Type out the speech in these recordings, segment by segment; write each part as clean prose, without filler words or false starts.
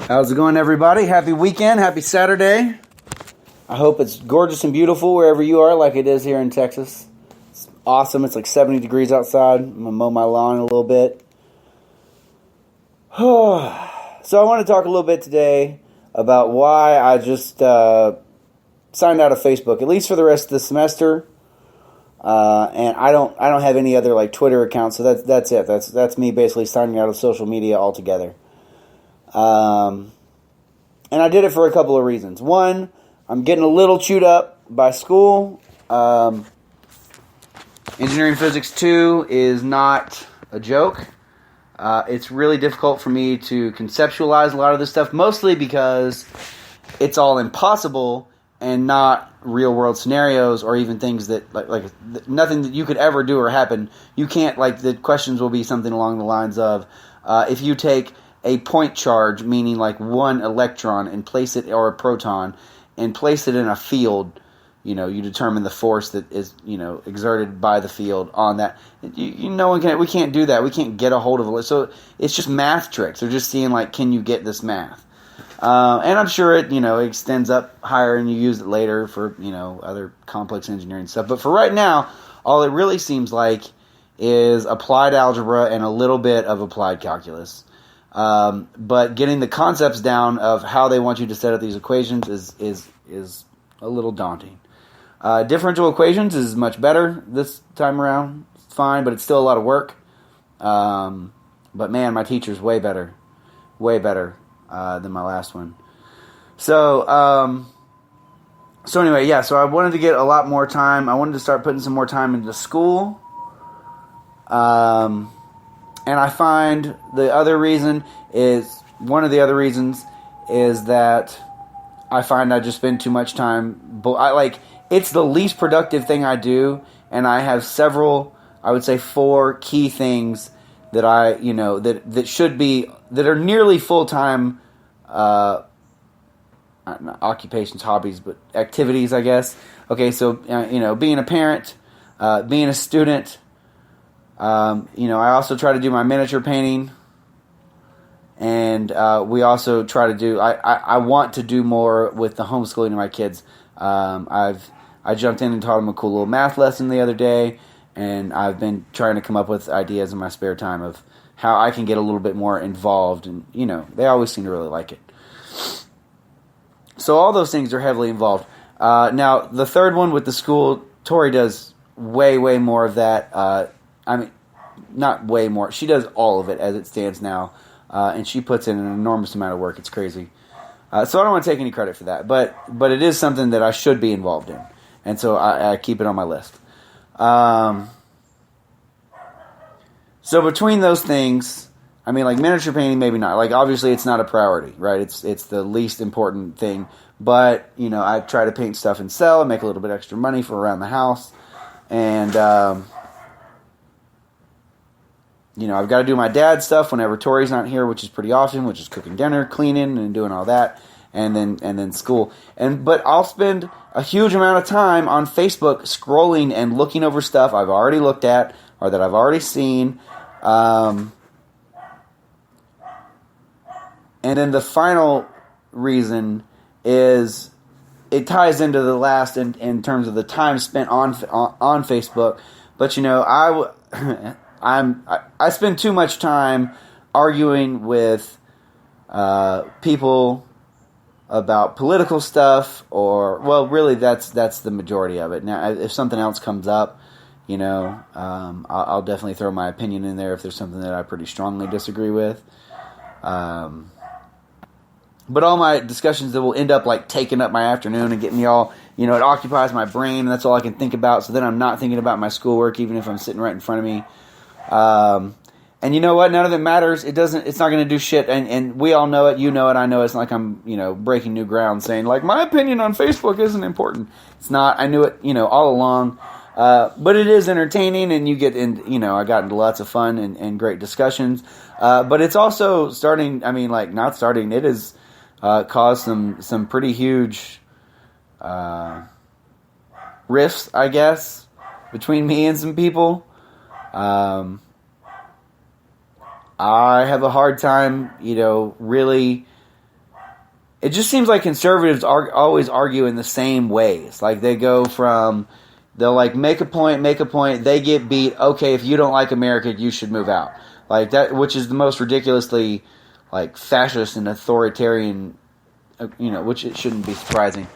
How's it going, everybody? Happy weekend. Happy Saturday. I hope it's gorgeous and beautiful wherever you are, like it is here in Texas. It's awesome. It's like 70 degrees outside. I'm going to mow my lawn a little bit. So I want to talk a little bit today about why I just signed out of Facebook, at least for the rest of the semester. And I don't have any other like Twitter accounts, so that's it. That's me basically signing out of social media altogether. And I did it for a couple of reasons. One, I'm getting a little chewed up by school. Engineering Physics 2 is not a joke. It's really difficult for me to conceptualize a lot of this stuff, mostly because it's all impossible and not real-world scenarios or even things that, like nothing that you could ever do or happen. You can't, like, the questions will be something along the lines of, if you take a point charge, meaning like one electron, and place it, or a proton, and place it in a field, you determine the force that is, exerted by the field on that. We can't do that. We can't get a hold of it. So it's just math tricks. They're just seeing, like, can you get this math? And I'm sure it, extends up higher and you use it later for, other complex engineering stuff. But for right now, all it really seems like is applied algebra and a little bit of applied calculus. But getting the concepts down of how they want you to set up these equations is a little daunting. Differential equations is much better this time around. It's fine, but it's still a lot of work. But man, my teacher's way better than my last one. So anyway, yeah. So I wanted to get a lot more time. I wanted to start putting some more time into school. And I find one of the other reasons is that I find I just spend too much time. It's the least productive thing I do, and I have several, I would say 4 key things that that are nearly full-time occupations, hobbies, but activities, I guess. Okay, so, being a parent, being a student. I also try to do my miniature painting, and we also try to do. I want to do more with the homeschooling of my kids. I jumped in and taught them a cool little math lesson the other day, and I've been trying to come up with ideas in my spare time of how I can get a little bit more involved, and they always seem to really like it. So all those things are heavily involved. Now the third one with the school, Tori does way more of that. Not way more. She does all of it as it stands now, and she puts in an enormous amount of work. It's crazy. So I don't want to take any credit for that, but it is something that I should be involved in, and so I keep it on my list. So between those things, like miniature painting, maybe not. Like, obviously, it's not a priority, right? It's the least important thing, but I try to paint stuff and sell and make a little bit extra money for around the house, and I've got to do my dad's stuff whenever Tori's not here, which is pretty often, which is cooking dinner, cleaning, and doing all that, and then school. But I'll spend a huge amount of time on Facebook scrolling and looking over stuff I've already looked at or that I've already seen. And then the final reason is it ties into the last in terms of the time spent on Facebook. But I spend too much time arguing with people about political stuff, really that's the majority of it. Now, if something else comes up, I'll definitely throw my opinion in there if there's something that I pretty strongly disagree with. But all my discussions that will end up like taking up my afternoon and getting me all, it occupies my brain, and that's all I can think about. So then I'm not thinking about my schoolwork, even if I'm sitting right in front of me. And you know what? None of it matters. It's not going to do shit. And we all know it. You know it. I know it. It's not like I'm, breaking new ground saying like my opinion on Facebook isn't important. It's not. I knew it, all along. But it is entertaining, and you get in, I got into lots of fun and great discussions. But it's also starting, not starting. It has, caused some pretty huge, rifts, I guess, between me and some people. I have a hard time, really it just seems like conservatives always argue in the same ways. Like they go from, they'll like make a point, they get beat. Okay, if you don't like America, you should move out. Like that, which is the most ridiculously like fascist and authoritarian, which it shouldn't be surprising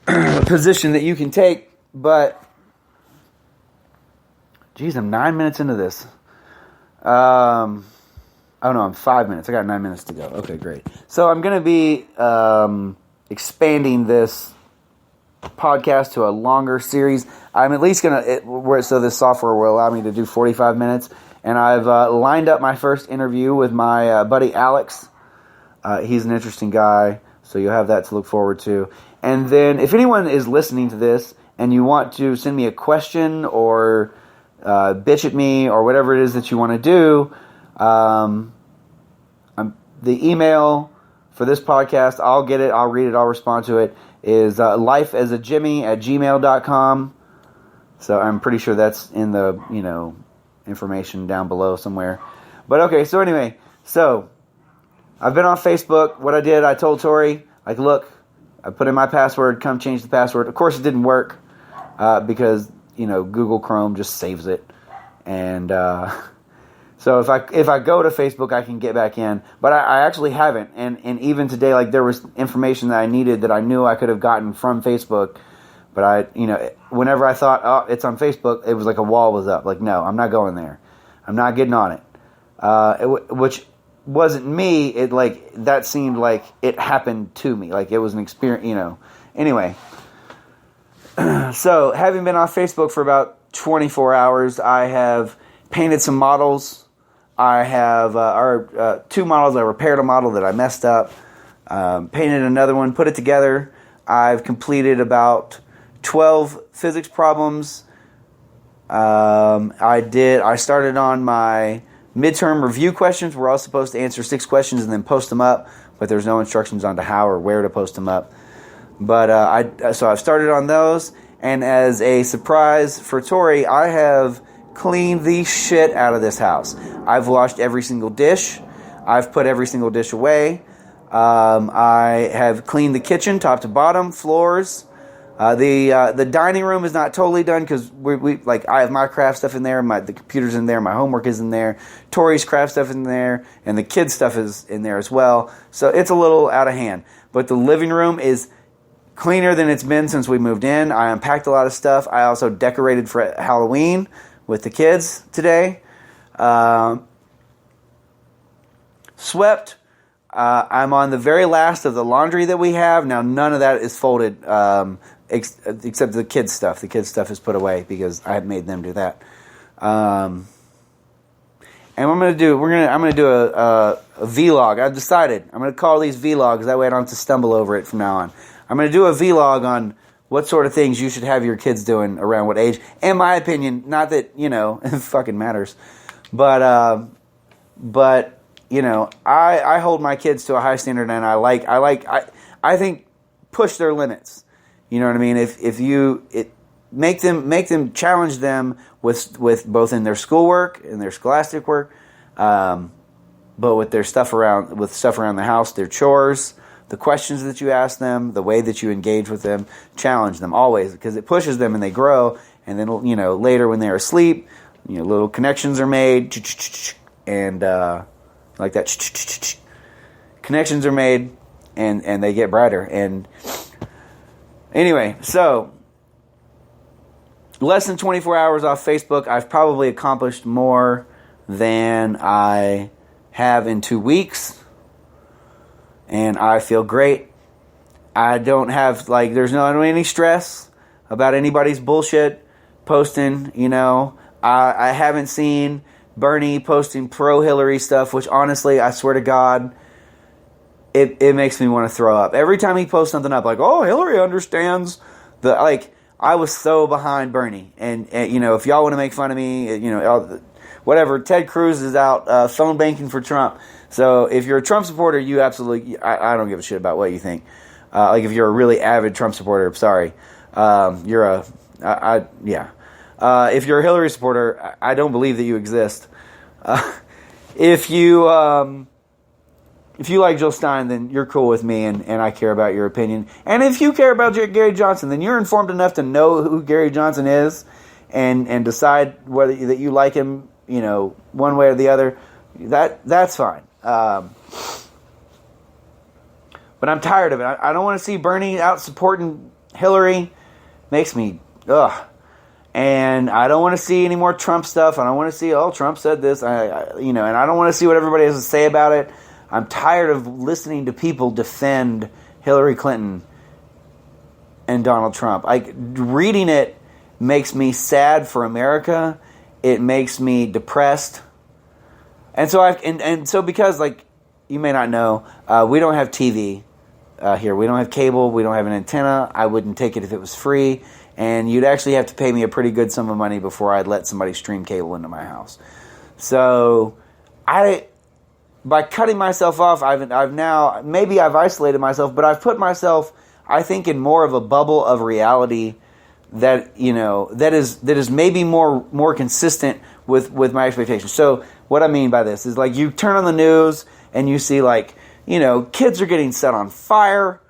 position that you can take. But geez, I'm 9 minutes into this. Oh no, I'm 5 minutes. I got 9 minutes to go. Okay, great. So I'm going to be expanding this podcast to a longer series. I'm at least going to, so this software will allow me to do 45 minutes. And I've lined up my first interview with my buddy Alex. He's an interesting guy, so you'll have that to look forward to. And then if anyone is listening to this and you want to send me a question or bitch at me or whatever it is that you want to do, the email for this podcast, I'll get it, I'll read it, I'll respond to it, is lifeasajimmy@gmail.com. So I'm pretty sure that's in the, information down below somewhere. But okay, so anyway, so I've been on Facebook. What I did, I told Tori, like, look, I put in my password, come change the password. Of course it didn't work because, Google Chrome just saves it. And so if I go to Facebook, I can get back in. But I actually haven't. And even today, like, there was information that I needed that I knew I could have gotten from Facebook. But whenever I thought, oh, it's on Facebook, it was like a wall was up. Like, no, I'm not going there. I'm not getting on it. Which wasn't me. It that seemed like it happened to me. Like it was an experience, Anyway. So having been on Facebook for about 24 hours, I have painted some models. I have two models. I repaired a model that I messed up. Painted another one, put it together. I've completed about 12 physics problems. I started on my midterm review questions. We're all supposed to answer 6 questions and then post them up, but there's no instructions on how or where to post them up. But so I've started on those, and as a surprise for Tori, I have cleaned the shit out of this house. I've washed every single dish. I've put every single dish away. I have cleaned the kitchen, top to bottom, floors. The dining room is not totally done because I have my craft stuff in there, the computer's in there, my homework is in there, Tori's craft stuff in there, and the kids' stuff is in there as well. So it's a little out of hand. But the living room is cleaner than it's been since we moved in. I unpacked a lot of stuff. I also decorated for Halloween with the kids today. Swept. I'm on the very last of the laundry that we have. Now, none of that is folded except the kids' stuff. The kids' stuff is put away because I had made them do that. And what I'm gonna do a vlog. I've decided I'm gonna call these vlogs. That way I don't have to stumble over it from now on. I'm gonna do a vlog on what sort of things you should have your kids doing around what age. In my opinion, not that it fucking matters, but I hold my kids to a high standard, and I think push their limits. You know what I mean? If you make them challenge them with both in their schoolwork and their scholastic work, but with their stuff around the house, their chores, the questions that you ask them, the way that you engage with them, challenge them always, because it pushes them and they grow. And then later when they're asleep, little connections are made, and like that, connections are made, and they get brighter. And anyway, so less than 24 hours off Facebook, I've probably accomplished more than I have in 2 weeks, and I feel great. I don't have there's no any stress about anybody's bullshit posting. I haven't seen Bernie posting pro-Hillary stuff, which honestly, I swear to God, it makes me want to throw up. Every time he posts something up, oh, Hillary understands I was so behind Bernie. And if y'all want to make fun of me, whatever, Ted Cruz is out phone banking for Trump. So if you're a Trump supporter, you absolutely, I don't give a shit about what you think. If you're a really avid Trump supporter, I'm sorry. If you're a Hillary supporter, I don't believe that you exist. If you, if you like Jill Stein, then you're cool with me, and I care about your opinion. And if you care about Gary Johnson, then you're informed enough to know who Gary Johnson is, and decide whether that you like him, one way or the other. That's fine. But I'm tired of it. I don't want to see Bernie out supporting Hillary. Makes me ugh. And I don't want to see any more Trump stuff. I don't want to see, Trump said this. And I don't want to see what everybody has to say about it. I'm tired of listening to people defend Hillary Clinton and Donald Trump. Reading it makes me sad for America. It makes me depressed. And so because you may not know, we don't have TV here. We don't have cable. We don't have an antenna. I wouldn't take it if it was free. And you'd actually have to pay me a pretty good sum of money before I'd let somebody stream cable into my house. So by cutting myself off, I've now, maybe I've isolated myself, but I've put myself, I think, in more of a bubble of reality that that is maybe more consistent with my expectations. So what I mean by this is, you turn on the news and you see kids are getting set on fire,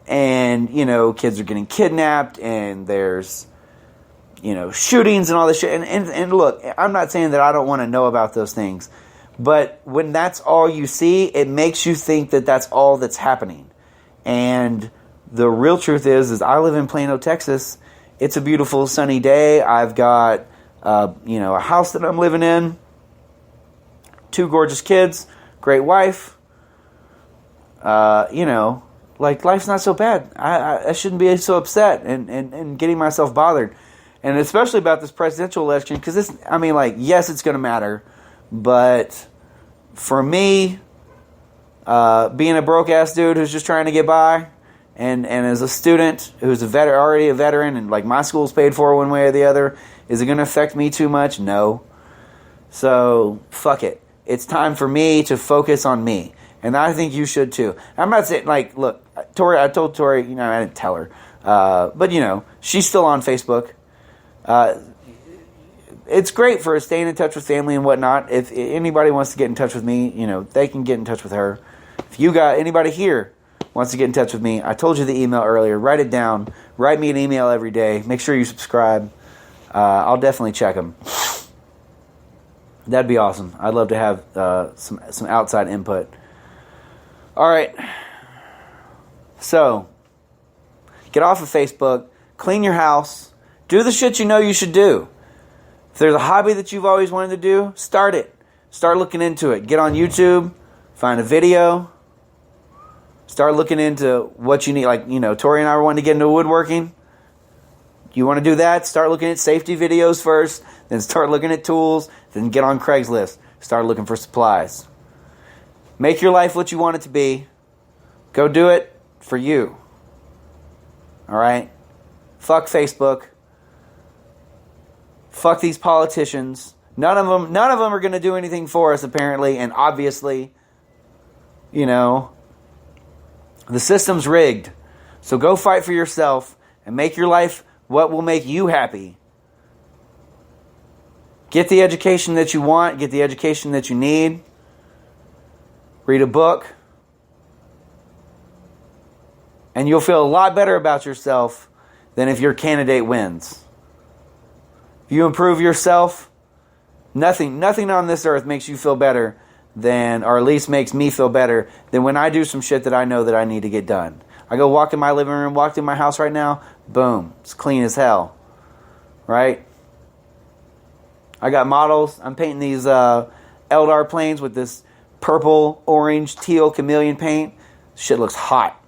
and kids are getting kidnapped, and there's shootings and all this shit. And look, I'm not saying that I don't want to know about those things. But when that's all you see, it makes you think that that's all that's happening. And the real truth is I live in Plano, Texas. It's a beautiful sunny day. I've got, a house that I'm living in, 2 gorgeous kids, great wife. Life's not so bad. I shouldn't be so upset and getting myself bothered. And especially about this presidential election, because yes, it's going to matter. But for me, being a broke-ass dude who's just trying to get by, and as a student who's already a veteran, and my school's paid for one way or the other, is it going to affect me too much? No. So, fuck it. It's time for me to focus on me. And I think you should too. I'm not saying, look, Tori, I told Tori, I didn't tell her. But, she's still on Facebook. It's great for staying in touch with family and whatnot. If anybody wants to get in touch with me, they can get in touch with her. If you got anybody here wants to get in touch with me, I told you the email earlier. Write it down. Write me an email every day. Make sure you subscribe. I'll definitely check them. That'd be awesome. I'd love to have some outside input. All right. So, get off of Facebook. Clean your house. Do the shit you should do. If there's a hobby that you've always wanted to do, start it. Start looking into it. Get on YouTube. Find a video. Start looking into what you need. Tori and I were wanting to get into woodworking. You want to do that? Start looking at safety videos first. Then start looking at tools. Then get on Craigslist. Start looking for supplies. Make your life what you want it to be. Go do it for you. All right? Fuck Facebook. Fuck these politicians. None of them are going to do anything for us, apparently, and obviously, the system's rigged. So go fight for yourself and make your life what will make you happy. Get the education that you want. Get the education that you need. Read a book. And you'll feel a lot better about yourself than if your candidate wins. If you improve yourself, nothing on this earth makes you feel better than, or at least makes me feel better than when I do some shit that I know that I need to get done. I go walk in my living room, walk in my house right now, boom, it's clean as hell. Right? I got models. I'm painting these Eldar planes with this purple, orange, teal chameleon paint. Shit looks hot.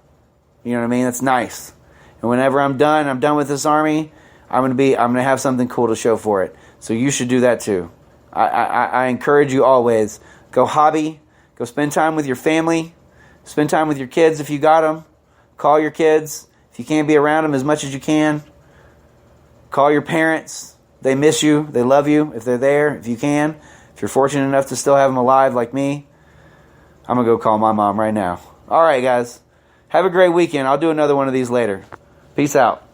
You know what I mean? That's nice. And whenever I'm done with this army, I'm gonna have something cool to show for it. So you should do that too. I encourage you always. Go hobby. Go spend time with your family. Spend time with your kids if you got them. Call your kids. If you can't be around them as much as you can, call your parents. They miss you. They love you if they're there, if you can. If you're fortunate enough to still have them alive like me, I'm going to go call my mom right now. All right, guys. Have a great weekend. I'll do another one of these later. Peace out.